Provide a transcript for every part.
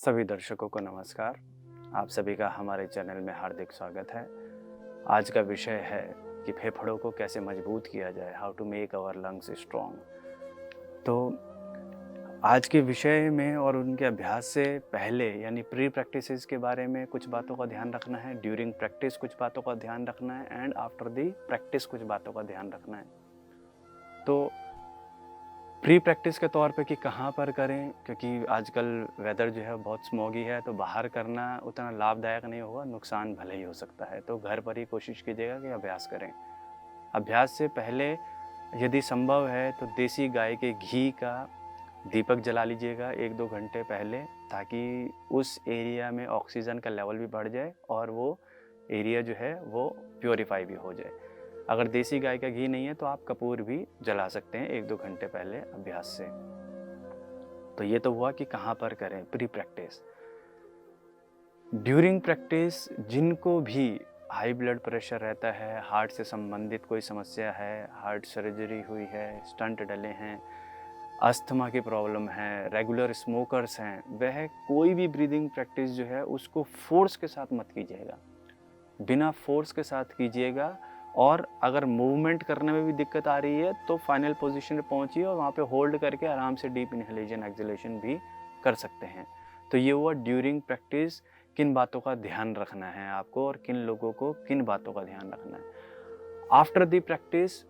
सभी दर्शकों को नमस्कार। आप सभी का हमारे चैनल में हार्दिक स्वागत है। आज का विषय है कि फेफड़ों को कैसे मजबूत किया जाए, how to make our lungs strong. तो आज के विषय में और उनके अभ्यास से पहले यानी प्री प्रैक्टिसेस के बारे में कुछ बातों का ध्यान रखना है, ड्यूरिंग प्रैक्टिस कुछ बातों का ध्यान रखना है एंड आफ्टर दी प्रैक्टिस कुछ बातों का ध्यान रखना है। तो प्री प्रैक्टिस के तौर पे कि कहाँ पर करें, क्योंकि आजकल वेदर जो है बहुत स्मॉगी है, तो बाहर करना उतना लाभदायक नहीं होगा, नुकसान भले ही हो सकता है। तो घर पर ही कोशिश कीजिएगा कि अभ्यास करें। अभ्यास से पहले यदि संभव है तो देसी गाय के घी का दीपक जला लीजिएगा 1-2 घंटे पहले, ताकि उस एरिया में ऑक्सीजन का लेवल भी बढ़ जाए और वो एरिया जो है वो प्योरीफाई भी हो जाए। अगर देसी गाय का घी नहीं है तो आप कपूर भी जला सकते हैं 1-2 घंटे पहले अभ्यास से। तो ये तो हुआ कि कहाँ पर करें प्री प्रैक्टिस। ड्यूरिंग प्रैक्टिस जिनको भी हाई ब्लड प्रेशर रहता है, हार्ट से संबंधित कोई समस्या है, हार्ट सर्जरी हुई है, स्टंट डले हैं, अस्थमा की प्रॉब्लम है, रेगुलर स्मोकर्स हैं, वह कोई भी ब्रीदिंग प्रैक्टिस जो है उसको फोर्स के साथ मत कीजिएगा, बिना फोर्स के साथ कीजिएगा। और अगर मूवमेंट करने में भी दिक्कत आ रही है तो फाइनल पोजीशन पे पहुंचिए और वहाँ पे होल्ड करके आराम से डीप इनहेलेशन एक्सहेलेशन भी कर सकते हैं। तो ये हुआ ड्यूरिंग प्रैक्टिस किन बातों का ध्यान रखना है आपको और किन लोगों को किन बातों का ध्यान रखना है। आफ्टर द प्रैक्टिस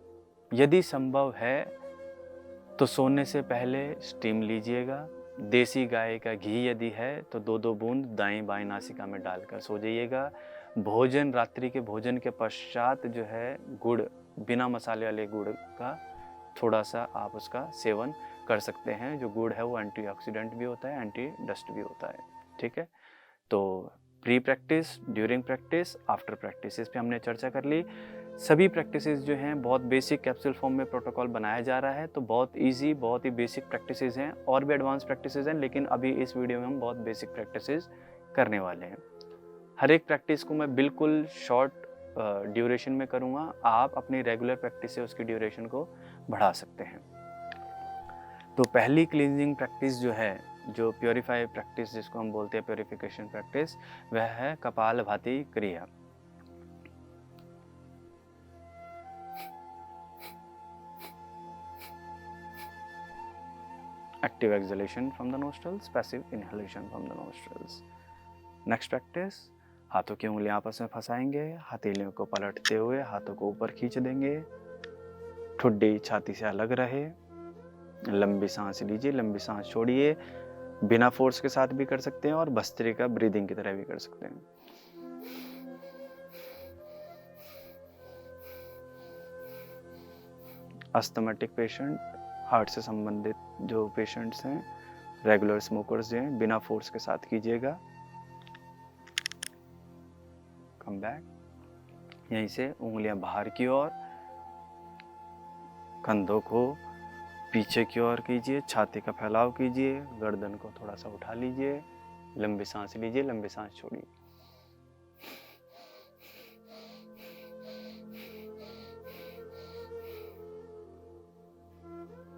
यदि संभव है तो सोने से पहले स्टीम लीजिएगा। देसी गाय का घी यदि है तो 2-2 बूंद दाएं बाएं नासिका में डालकर सो जाइएगा। भोजन, रात्रि के भोजन के पश्चात जो है गुड़, बिना मसाले वाले गुड़ का थोड़ा सा आप उसका सेवन कर सकते हैं। जो गुड़ है वो एंटीऑक्सीडेंट भी होता है, एंटी डस्ट भी होता है। ठीक है, तो pre practice, during practice, after practice, इस पे हमने चर्चा कर ली। सभी प्रैक्टिसेस जो हैं बहुत बेसिक कैप्सूल फॉर्म में प्रोटोकॉल बनाया जा रहा है, तो बहुत इजी, बहुत ही बेसिक प्रैक्टिसेस हैं। और भी एडवांस प्रैक्टिसेस हैं, लेकिन अभी इस वीडियो में हम बहुत बेसिक प्रैक्टिसेस करने वाले हैं। हर एक प्रैक्टिस को मैं बिल्कुल शॉर्ट ड्यूरेशन में करूँगा। आप अपनी रेगुलर प्रैक्टिस से उसकी ड्यूरेशन को बढ़ा सकते हैं। तो पहली क्लींजिंग प्रैक्टिस जो है, जो प्योरीफाई प्रैक्टिस जिसको हम बोलते हैं प्योरीफिकेशन प्रैक्टिस, वह है कपालभाति क्रिया। Active exhalation from the nostrils, passive inhalation from the nostrils. Next practice, हाथों की उंगलियां आपस में फंसाएंगे, हथेलियों को पलटते हुए हाथों को ऊपर खींच देंगे, ठुड्डी छाती से अलग रहे। लंबी सांस लीजिए, लंबी सांस छोड़िए। बिना फोर्स के साथ भी कर सकते हैं और भस्त्रिका ब्रीदिंग की तरह भी कर सकते हैं। अस्थमेटिक पेशेंट, हार्ट से संबंधित जो पेशेंट्स हैं, रेगुलर स्मोकर्स जो हैं, बिना फोर्स के साथ कीजिएगा। कम बैक, यहीं से उंगलियां बाहर की ओर, कंधों को पीछे की ओर कीजिए, छाती का फैलाव कीजिए, गर्दन को थोड़ा सा उठा लीजिए, लंबी सांस लीजिए, लंबी सांस छोड़िए।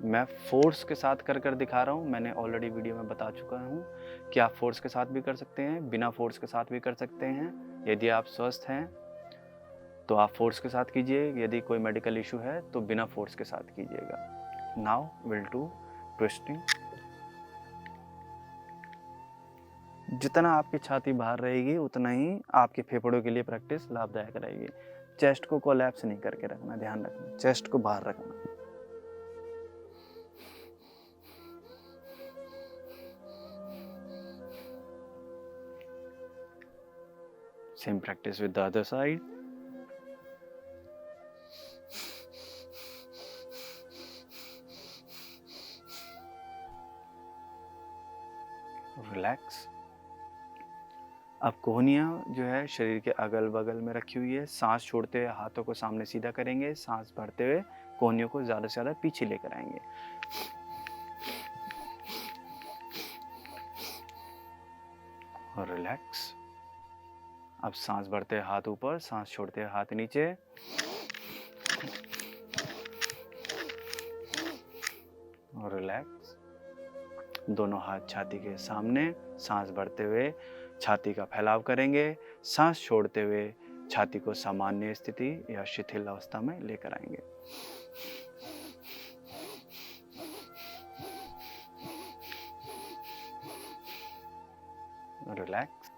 मैं फोर्स के साथ कर दिखा रहा हूँ। मैंने ऑलरेडी वीडियो में बता चुका हूँ कि आप फोर्स के साथ भी कर सकते हैं, बिना फोर्स के साथ भी कर सकते हैं। यदि आप स्वस्थ हैं तो आप फोर्स के साथ कीजिए, यदि कोई मेडिकल इशू है तो बिना फोर्स के साथ कीजिएगा। Now will do twisting. जितना आपकी छाती बाहर रहेगी उतना ही आपके फेफड़ों के लिए प्रैक्टिस लाभदायक रहेगी। चेस्ट को कोलैप्स नहीं करके रखना, ध्यान रखना, चेस्ट को बाहर रखना। Same practice with the other side. Relax. अब कोहनियाँ जो है शरीर के अगल बगल में रखी हुई है। सांस छोड़ते हुए हाथों को सामने सीधा करेंगे, सांस भरते हुए कोहनियों को ज़्यादा से ज़्यादा पीछे लेकर आएंगे। और रिलैक्स। अब सांस भरते हुए हाथ ऊपर, सांस छोड़ते हुए हाथ नीचे। और रिलैक्स। दोनों हाथ छाती के सामने, सांस भरते हुए छाती का फैलाव करेंगे। सांस छोड़ते हुए छाती को सामान्य स्थिति या शिथिल अवस्था में लेकर आएंगे। रिलैक्स।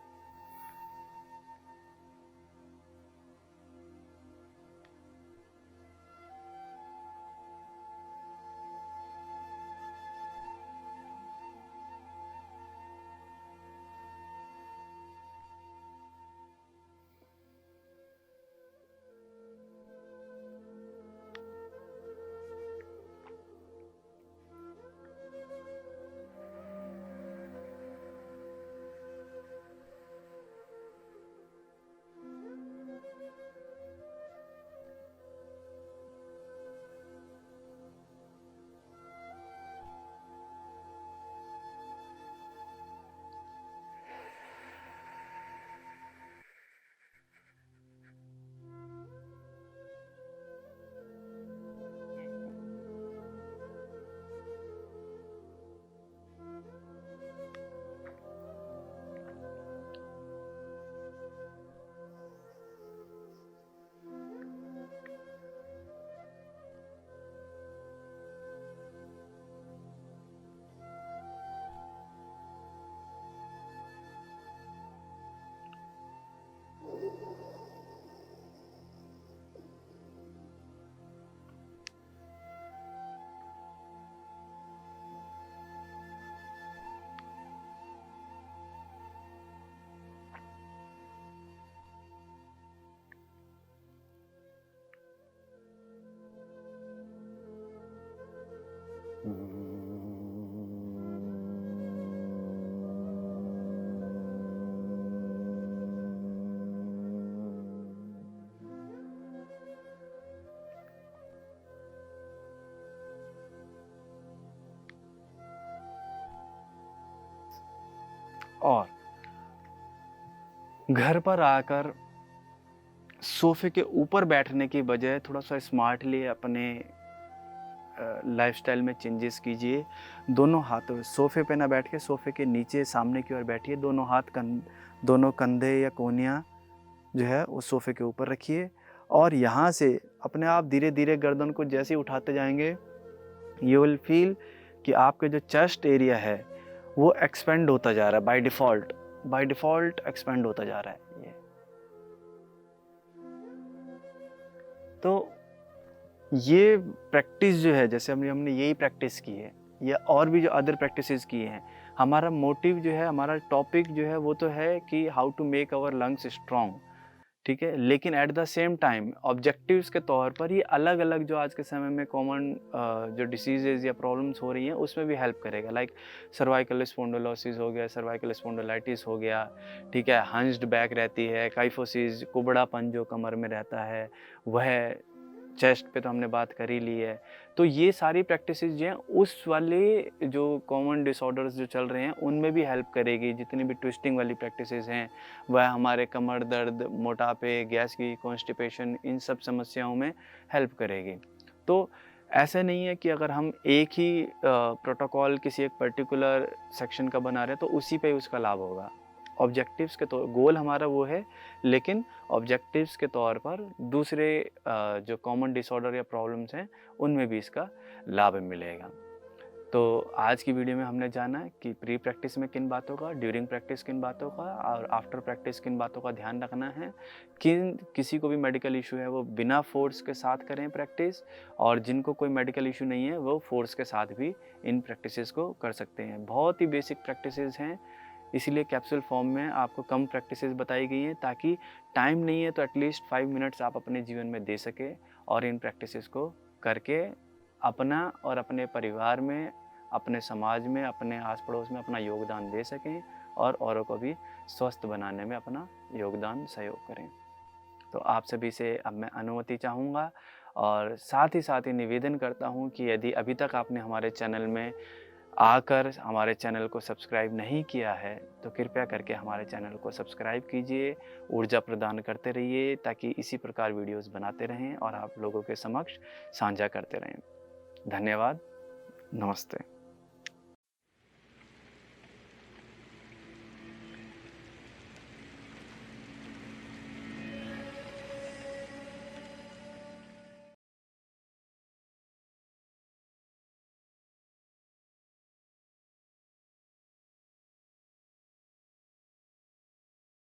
और घर पर आकर सोफे के ऊपर बैठने की बजाय थोड़ा सा स्मार्टली अपने लाइफस्टाइल में चेंजेस कीजिए। दोनों हाथों सोफे पे ना बैठ के सोफे के नीचे सामने की ओर बैठिए। दोनों कंधे या कोहनियाँ जो है वो सोफे के ऊपर रखिए और यहाँ से अपने आप धीरे धीरे गर्दन को जैसे ही उठाते जाएंगे यू विल फील कि आपके जो चेस्ट एरिया है वो एक्सपेंड होता जा रहा है। बाय डिफ़ॉल्ट एक्सपेंड होता जा रहा है ये। तो ये प्रैक्टिस जो है, जैसे हमने यही प्रैक्टिस की है या और भी जो अदर प्रैक्टिसेस किए हैं, हमारा मोटिव जो है, हमारा टॉपिक जो है वो तो है कि how to make our lungs strong, ठीक है। लेकिन at the same time objectives के तौर पर ये अलग अलग जो आज के समय में कॉमन जो डिसीजेज या प्रॉब्लम्स हो रही हैं उसमें भी हेल्प करेगा। लाइक सर्वाइकल स्पॉन्डिलोसिस हो गया, सर्वाइकल स्पॉन्डिलाइटिस हो गया, ठीक है, हंस्ड बैक रहती है, काइफोसिस कुबड़ापन जो कमर में रहता है वह, चेस्ट पे तो हमने बात कर ही ली है। तो ये सारी प्रैक्टिसेस जो हैं उस वाले जो कॉमन डिसऑर्डर्स जो चल रहे हैं उनमें भी हेल्प करेगी। जितनी भी ट्विस्टिंग वाली प्रैक्टिसेस हैं वह हमारे कमर दर्द, मोटापे, गैस की कॉन्स्टिपेशन, इन सब समस्याओं में हेल्प करेगी। तो ऐसा नहीं है कि अगर हम एक ही प्रोटोकॉल किसी एक पर्टिकुलर सेक्शन का बना रहे हैं तो उसी पे उसका लाभ होगा। ऑब्जेक्टिव्स के तो गोल हमारा वो है, लेकिन ऑब्जेक्टिव्स के तौर पर दूसरे जो कॉमन डिसऑर्डर या प्रॉब्लम्स हैं उनमें भी इसका लाभ मिलेगा। तो आज की वीडियो में हमने जाना कि प्री प्रैक्टिस में किन बातों का, ड्यूरिंग प्रैक्टिस किन बातों का और आफ्टर प्रैक्टिस किन बातों का ध्यान रखना है। किसी को भी मेडिकल इशू है वो बिना फोर्स के साथ करें प्रैक्टिस, और जिनको कोई मेडिकल इशू नहीं है वो फोर्स के साथ भी इन प्रैक्टिसेस को कर सकते हैं। बहुत ही बेसिक प्रैक्टिसेस हैं, इसीलिए कैप्सूल फॉर्म में आपको कम प्रैक्टिसेस बताई गई हैं ताकि टाइम नहीं है तो एटलीस्ट 5 मिनट्स आप अपने जीवन में दे सकें और इन प्रैक्टिसेस को करके अपना और अपने परिवार में, अपने समाज में, अपने आस पड़ोस में अपना योगदान दे सकें और औरों को भी स्वस्थ बनाने में अपना योगदान सहयोग करें। तो आप सभी से अब मैं अनुमति चाहूँगा और साथ ही निवेदन करता हूँ कि यदि अभी तक आपने हमारे चैनल में आकर हमारे चैनल को सब्सक्राइब नहीं किया है तो कृपया करके हमारे चैनल को सब्सक्राइब कीजिए, ऊर्जा प्रदान करते रहिए ताकि इसी प्रकार वीडियोस बनाते रहें और आप लोगों के समक्ष साझा करते रहें। धन्यवाद। नमस्ते।